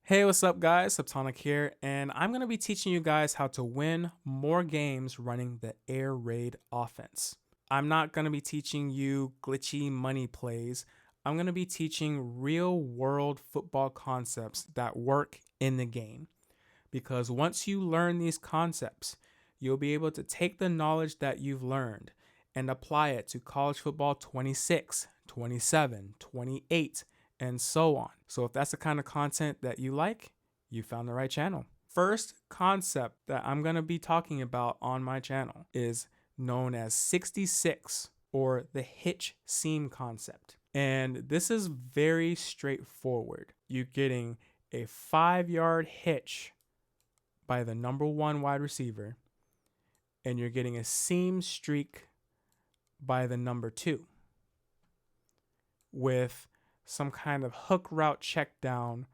Hey, what's up guys? Subtonic here, and I'm going to be teaching you guys how to win more games running the air raid offense. I'm not going to be teaching you glitchy money plays. I'm going to be teaching real world football concepts that work in the game. Because once you learn these concepts, you'll be able to take the knowledge that you've learned and apply it to college football 26, 27, 28, and so on. So if that's the kind of content that you like, you found the right channel. First concept that I'm going to be talking about on my channel is known as 66, or the Hitch Seam concept. And this is very straightforward. You're getting a 5-yard hitch by the number 1 wide receiver, and you're getting a seam streak by the number 2 with some kind of hook route check down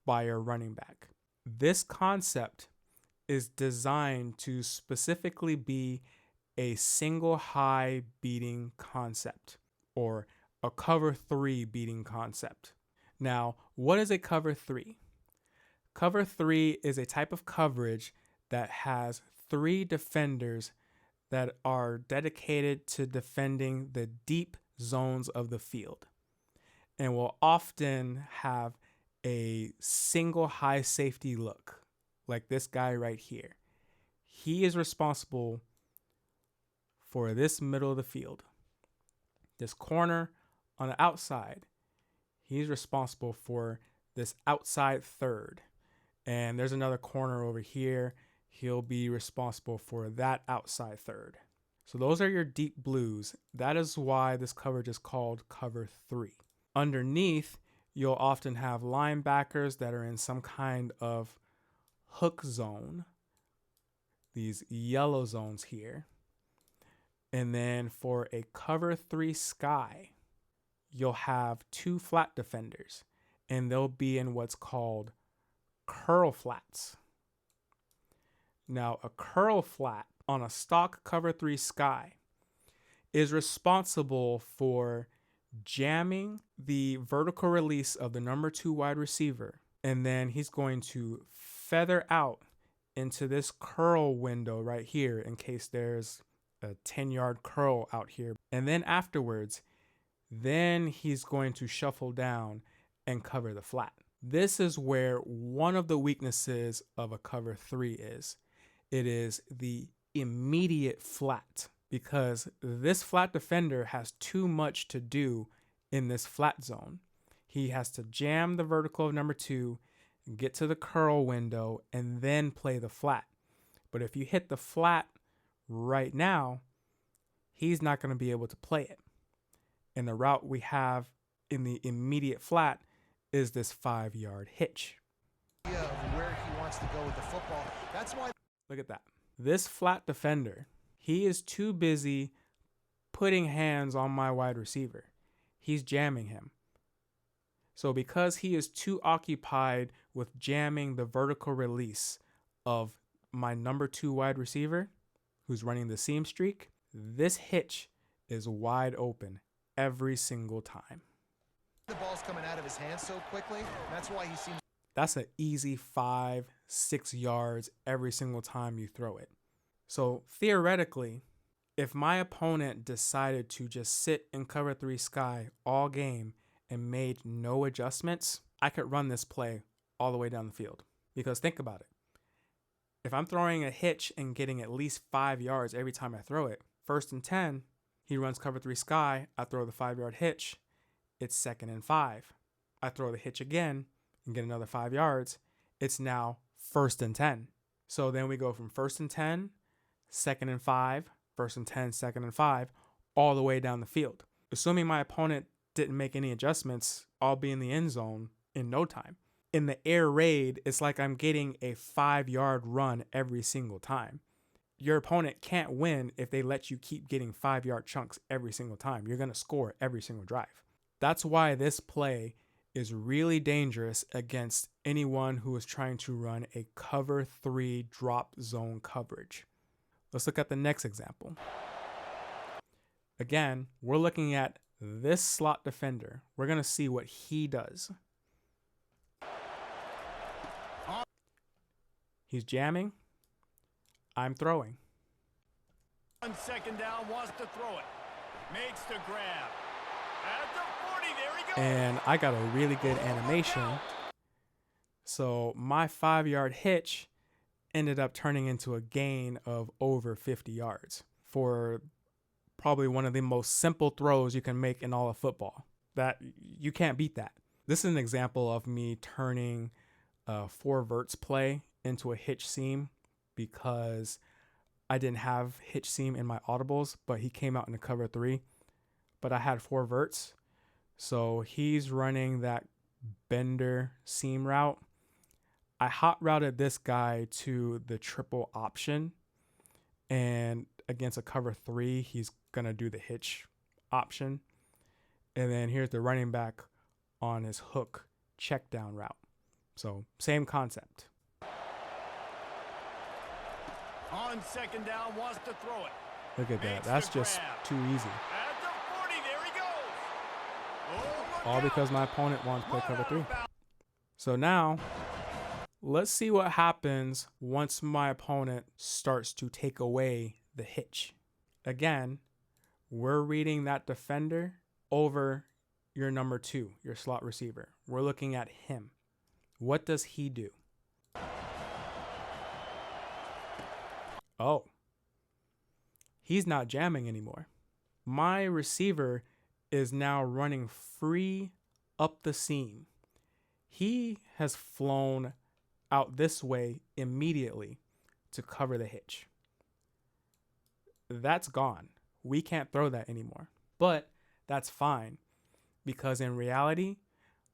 by your running back. This concept is designed to specifically be a single high beating concept, or a cover 3 beating concept. Now, what is a cover 3? Cover 3 is a type of coverage that has 3 defenders that are dedicated to defending the deep zones of the field, and will often have a single high safety look, like this guy right here. He is responsible for this middle of the field. This corner on the outside, he's responsible for this outside third. And there's another corner over here. He'll be responsible for that outside third. So those are your deep blues. That is why this coverage is called cover 3. Underneath, you'll often have linebackers that are in some kind of hook zone, these yellow zones here. And then for a cover 3 sky, you'll have 2 flat defenders, and they'll be in what's called curl flats. Now, a curl flat on a stock cover 3 sky is responsible for jamming the vertical release of the number 2 wide receiver, and then he's going to feather out into this curl window right here in case there's a 10-yard curl out here. And then afterwards, then he's going to shuffle down and cover the flat. This is where one of the weaknesses of a cover 3 is. It is the immediate flat, because this flat defender has too much to do in this flat zone. He has to jam the vertical of number 2, get to the curl window, and then play the flat. But if you hit the flat right now, he's not going to be able to play it. And the route we have in the immediate flat is this 5-yard hitch. Where he wants to go with the football. That's why. Look at that. This flat defender, he is too busy putting hands on my wide receiver. He's jamming him. So because he is too occupied with jamming the vertical release of my number 2 wide receiver, who's running the seam streak, this hitch is wide open every single time. The ball's coming out of his hands so quickly. That's why he seems. That's an easy 5-6 yards every single time you throw it. So theoretically, if my opponent decided to just sit in cover 3 sky all game and made no adjustments, I could run this play all the way down the field. Because think about it. If I'm throwing a hitch and getting at least 5 yards every time I throw it, 1st and 10, he runs cover 3 sky, I throw the 5-yard hitch, it's 2nd and 5. I throw the hitch again and get another 5 yards, it's now 1st and 10. So then we go from 1st and 10, 2nd and 5, 1st and 10, 2nd and 5, all the way down the field. Assuming my opponent didn't make any adjustments, I'll be in the end zone in no time. In the air raid, it's like I'm getting a 5-yard run every single time. Your opponent can't win if they let you keep getting 5-yard chunks every single time. You're going to score every single drive. That's why this play is really dangerous against anyone who is trying to run a cover 3 drop zone coverage. Let's look at the next example. Again, we're looking at this slot defender. We're going to see what he does. He's jamming. I'm throwing. On second down, wants to throw it. Makes the grab. At the 40, there he goes. And I got a really good animation. So my 5-yard hitch ended up turning into a gain of over 50 yards for probably one of the most simple throws you can make in all of football. That you can't beat that. This is an example of me turning a 4 Verts play into a Hitch Seam because I didn't have Hitch Seam in my audibles, but he came out in the cover 3. But I had 4 Verts. So he's running that bender seam route. I hot routed this guy to the triple option, and against a cover 3, he's going to do the hitch option. And then here's the running back on his hook check down route. So same concept. On second down, wants to throw it. Look at that. That's just too easy. At the 40, there he goes. Oh, All because my opponent wants to play cover 3. So now, let's see what happens once my opponent starts to take away the hitch. Again, we're reading that defender over your number 2, your slot receiver. We're looking at him. What does he do? Oh, he's not jamming anymore. My receiver is now running free up the seam. He has flown out this way immediately to cover the hitch. That's gone. We can't throw that anymore. But that's fine, because in reality,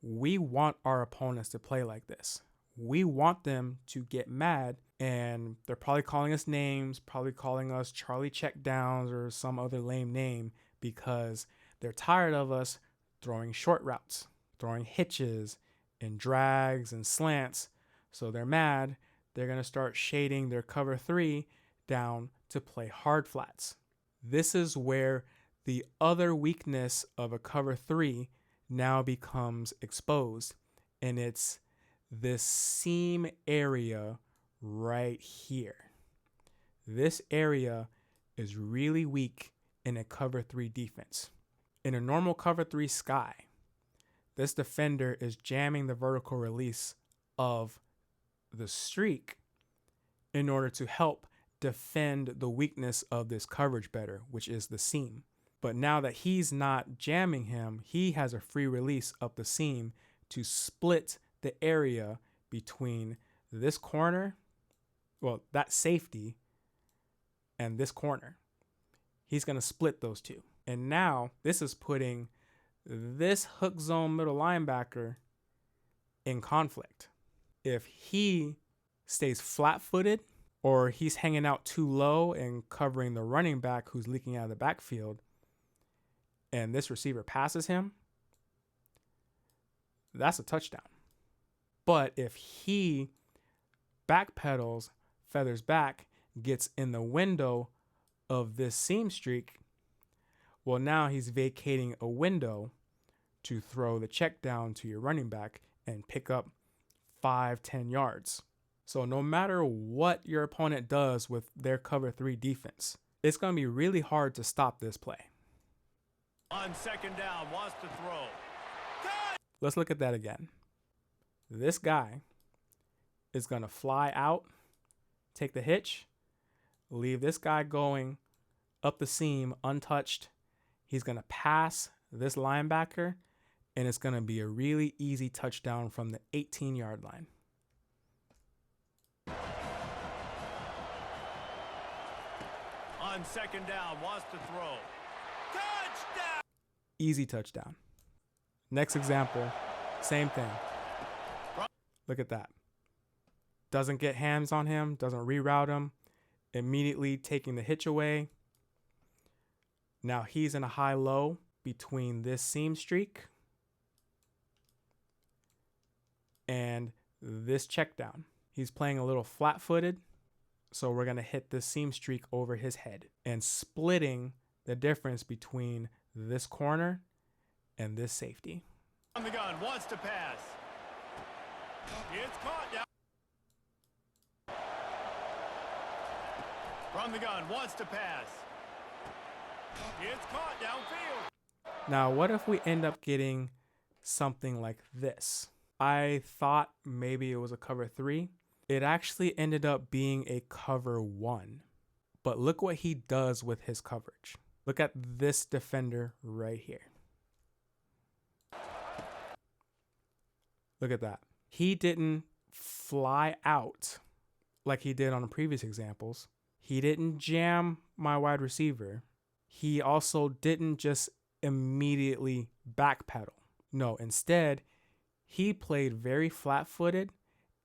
we want our opponents to play like this. We want them to get mad, and they're probably calling us names, probably calling us Charlie Checkdowns or some other lame name, because they're tired of us throwing short routes, throwing hitches and drags and slants. So they're mad. They're going to start shading their cover 3 down to play hard flats. This is where the other weakness of a cover 3 now becomes exposed, and it's this seam area right here. This area is really weak in a cover 3 defense. In a normal cover 3 sky, this defender is jamming the vertical release of the streak in order to help defend the weakness of this coverage better, which is the seam. But now that he's not jamming him, he has a free release up the seam to split the area between this corner, well, that safety, and this corner. He's going to split those two. And now this is putting this hook zone middle linebacker in conflict. If he stays flat-footed, or he's hanging out too low and covering the running back who's leaking out of the backfield, and this receiver passes him, that's a touchdown. But if he backpedals, feathers back, gets in the window of this seam streak, well, now he's vacating a window to throw the check down to your running back and pick up 5-10 yards. So no matter what your opponent does with their cover 3 defense, it's going to be really hard to stop this play. On second down, wants to throw. Let's look at that again. This guy is going to fly out, take the hitch, leave this guy going up the seam untouched. He's going to pass this linebacker, and it's going to be a really easy touchdown from the 18-yard line. On second down, wants to throw. Touchdown! Easy touchdown. Next example, same thing. Look at that. Doesn't get hands on him, doesn't reroute him, immediately taking the hitch away. Now he's in a high-low between this seam streak and this check down. He's playing a little flat-footed, so we're going to hit this seam streak over his head and splitting the difference between this corner and this safety. On the gun, wants to pass. It's caught down. On the gun, wants to pass. It's caught downfield. Now, what if we end up getting something like this? I thought maybe it was a cover 3. It actually ended up being a cover 1. But look what he does with his coverage. Look at this defender right here. Look at that. He didn't fly out like he did on the previous examples. He didn't jam my wide receiver. He also didn't just immediately backpedal. No, instead, he played very flat-footed,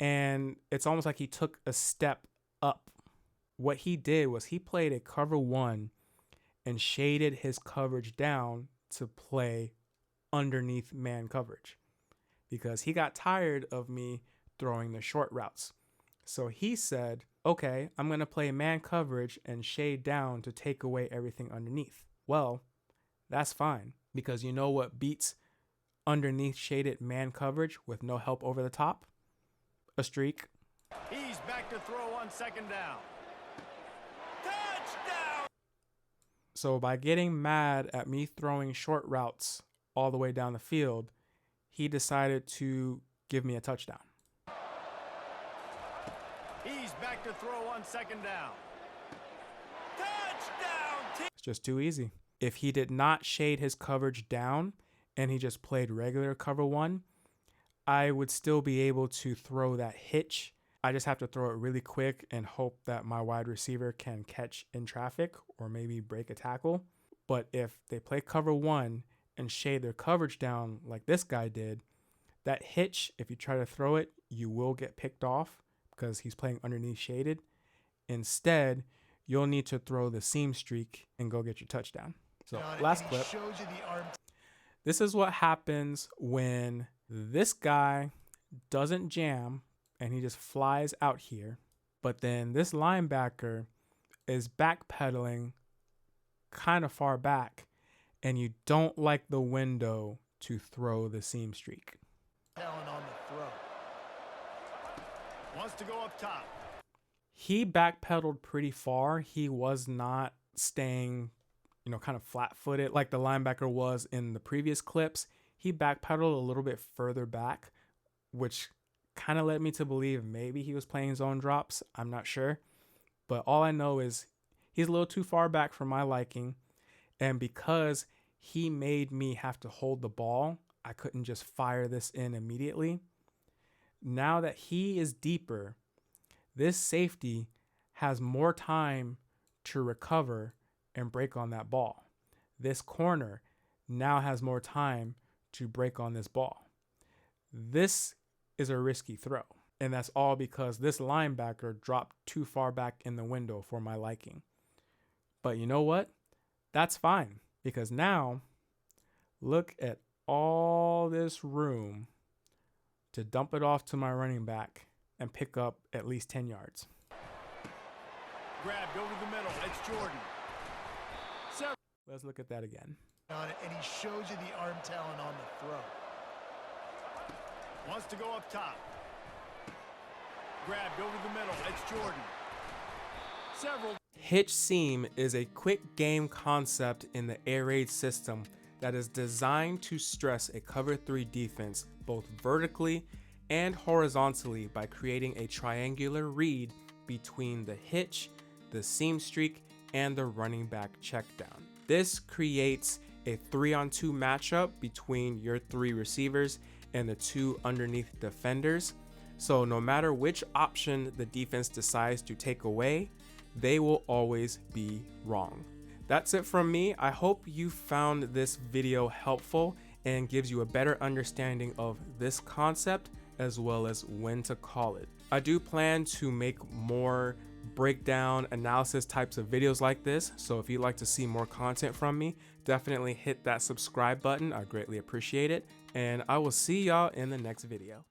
and it's almost like he took a step up. What he did was he played a cover 1 and shaded his coverage down to play underneath man coverage because he got tired of me throwing the short routes. So he said, okay, I'm going to play man coverage and shade down to take away everything underneath. Well, that's fine because you know what beats underneath shaded man coverage with no help over the top? A streak. He's back to throw on second down. Touchdown! So by getting mad at me throwing short routes all the way down the field, he decided to give me a touchdown. He's back to throw on second down. Touchdown! It's just too easy. If he did not shade his coverage down and he just played regular cover 1, I would still be able to throw that hitch. I just have to throw it really quick and hope that my wide receiver can catch in traffic or maybe break a tackle. But if they play cover 1 and shade their coverage down like this guy did, that hitch, if you try to throw it, you will get picked off because he's playing underneath shaded. Instead, you'll need to throw the seam streak and go get your touchdown. So last clip. This is what happens when this guy doesn't jam and he just flies out here, but then this linebacker is backpedaling kind of far back and you don't like the window to throw the seam streak. Talent on the throw. Wants to go up top. He backpedaled pretty far. He was not staying, kind of flat-footed like the linebacker was in the previous clips. He backpedaled a little bit further back, which kind of led me to believe maybe he was playing zone drops. I'm not sure. But all I know is he's a little too far back for my liking. And because he made me have to hold the ball, I couldn't just fire this in immediately. Now that he is deeper, this safety has more time to recover and break on that ball. This corner now has more time to break on this ball. This is a risky throw, and that's all because this linebacker dropped too far back in the window for my liking. But you know what? That's fine because now look at all this room to dump it off to my running back and pick up at least 10 yards. Grabbed over the middle. It's Jordan. Let's look at that again. On it, and he shows you the arm talent on the throw. Wants to go up top. Grabbed over the middle. It's Jordan. Hitch Seam is a quick game concept in the air raid system that is designed to stress a cover 3 defense both vertically and horizontally by creating a triangular read between the hitch, the seam streak, and the running back checkdown. This creates a 3-on-2 matchup between your 3 receivers and the 2 underneath defenders. So no matter which option the defense decides to take away, they will always be wrong. That's it from me. I hope you found this video helpful and gives you a better understanding of this concept as well as when to call it. I do plan to make more breakdown analysis types of videos like this, so if you'd like to see more content from me, definitely hit that subscribe button. I greatly appreciate it, and I will see y'all in the next video.